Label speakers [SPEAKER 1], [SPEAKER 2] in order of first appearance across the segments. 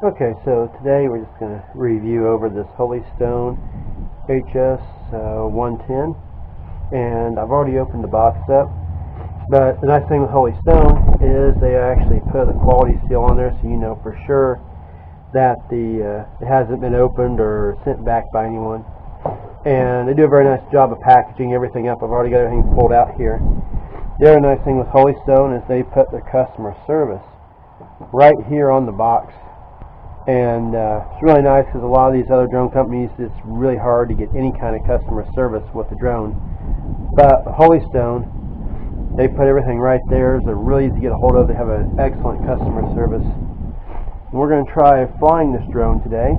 [SPEAKER 1] Okay, so today we're just going to review over this Holystone HS110, and I've already opened the box up. But the nice thing with Holystone is they actually put a quality seal on there, so you know for sure that it hasn't been opened or sent back by anyone. And they do a very nice job of packaging everything up. I've already got everything pulled out here. The other nice thing with Holystone is they put their customer service right here on the box. And it's really nice because a lot of these other drone companies, it's really hard to get any kind of customer service with the drone. But Holystone, they put everything right there. They're really easy to get a hold of. They have an excellent customer service. And we're going to try flying this drone today.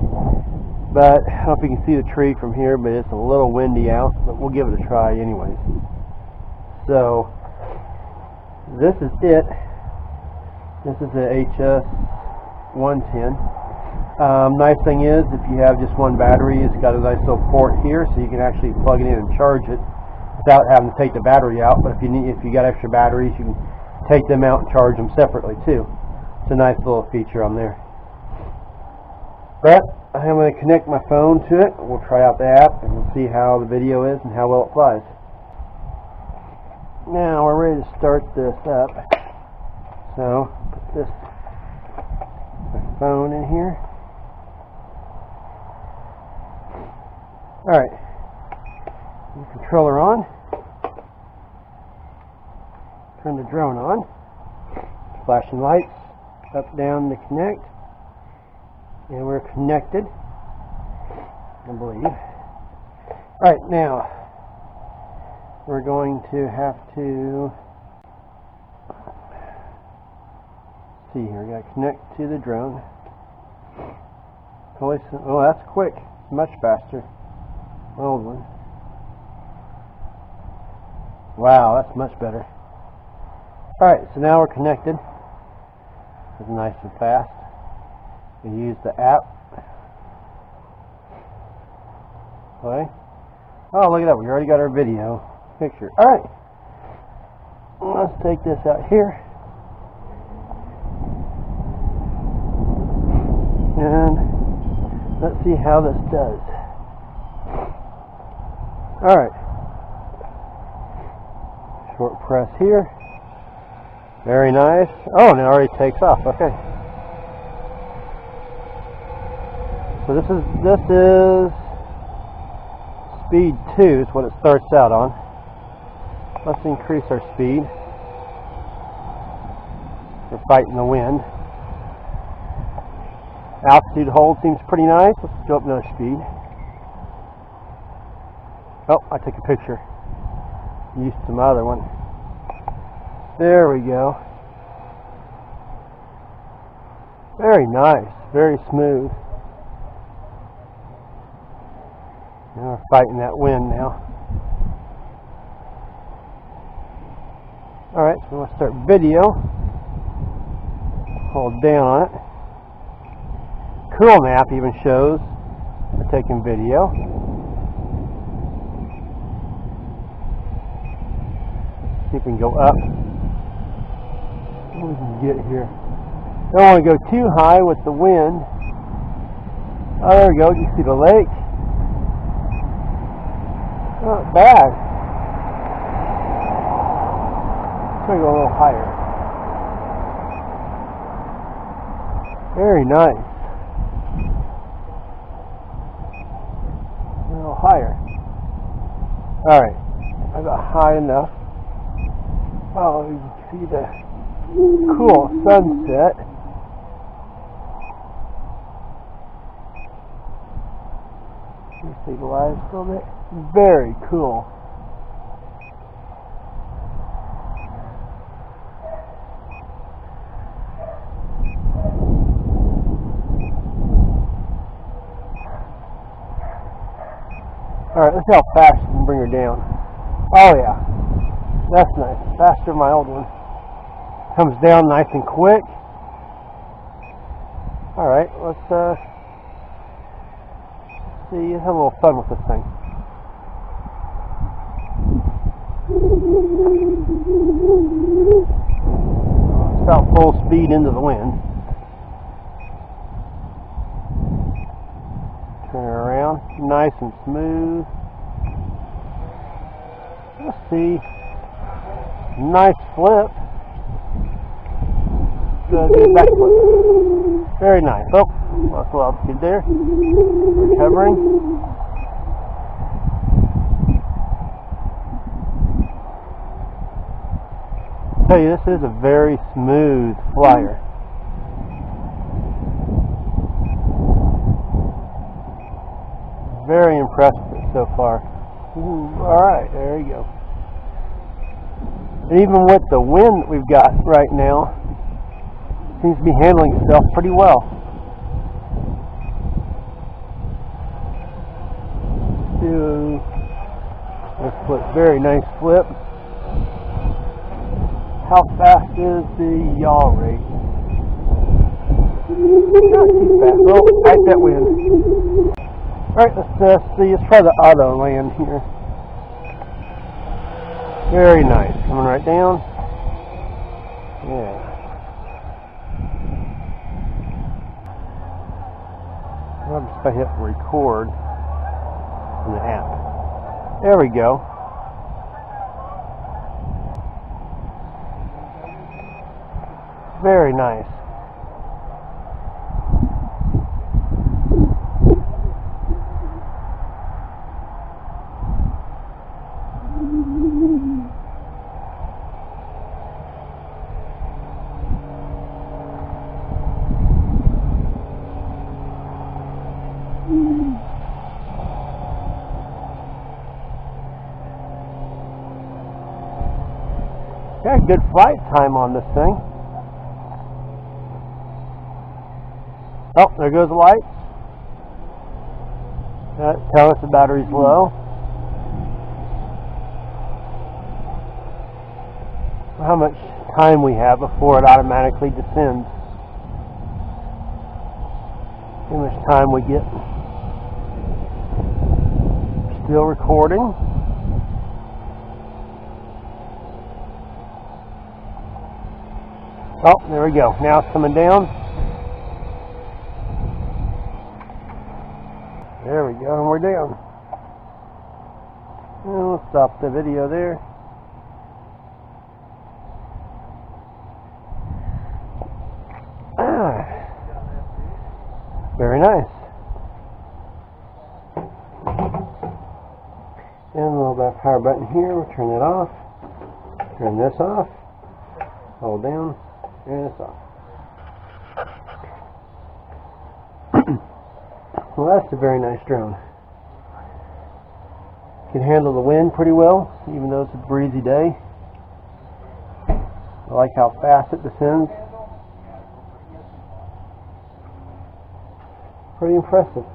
[SPEAKER 1] But I don't know if you can see the tree from here, but it's a little windy out. But we'll give it a try anyways. So this is it. This is the HS110. Nice thing is, if you have just one battery, it's got a nice little port here, so you can actually plug it in and charge it without having to take the battery out. But if you got extra batteries, you can take them out and charge them separately too. It's a nice little feature on there. But I'm going to connect my phone to it. We'll try out the app and we'll see how the video is and how well it flies. Now we're ready to start this up. So put my phone in here. Alright, the controller on, turn the drone on, flashing lights, up, down to connect, and we're connected, I believe. Alright, now, we're going to have to, see here, we got to connect to the drone. Oh, that's quick, much faster. Old one. Wow, that's much better. Alright, so now we're connected. It's nice and fast. We use the app. Play. Oh, look at that. We already got our video picture. Alright. Let's take this out here. And let's see how this does. Alright, short press here, very nice. Oh, and it already takes off. Okay, so this is speed 2 is what it starts out on. Let's increase our speed. We're fighting the wind. Altitude hold seems pretty nice. Let's go up another speed. Oh, I took a picture. Used to my other one. There we go. Very nice. Very smooth. Now we're fighting that wind now. Alright, so we want to start video. Hold down on it. Cool map even shows we're taking video. See if we can go up. What we can get here. Don't want to go too high with the wind. Oh, there we go. You see the lake. Not bad. Let's go a little higher. Very nice. A little higher. Alright. I got high enough. Oh, you can see the cool sunset. You see the lights a little bit? Very cool. Alright, let's see how fast you can bring her down. Oh yeah. That's nice. Faster than my old one. Comes down nice and quick. Alright, let's see, have a little fun with this thing. It's about full speed into the wind. down, nice and smooth. Let's see. Nice flip. Good back flip. Very nice. Oh, lost a altitude there. Recovering. I'll tell you, this is a very smooth flyer. Very impressed with it so far. Alright, there you go. And even with the wind that we've got right now, it seems to be handling itself pretty well. Do this flip, very nice flip. How fast is the yaw rate? Not too fast. Well, like that wind. Alright, let's see. Let's try the auto land here. Very nice. Coming right down. Yeah. I'll just hit record in the app. There we go. Very nice. Got good flight time on this thing. Oh, there goes the light. That tells us the battery's low. How much time we have before it automatically descends. How much time we get. Still recording. Oh, there we go. Now it's coming down. There we go, and we're down. And we'll stop the video there. Very nice. And a little bit of power button here. We'll turn it off. Turn this off. Hold down. Turn this off. Well, that's a very nice drone. Can handle the wind pretty well, even though it's a breezy day. I like how fast it descends. Pretty impressive.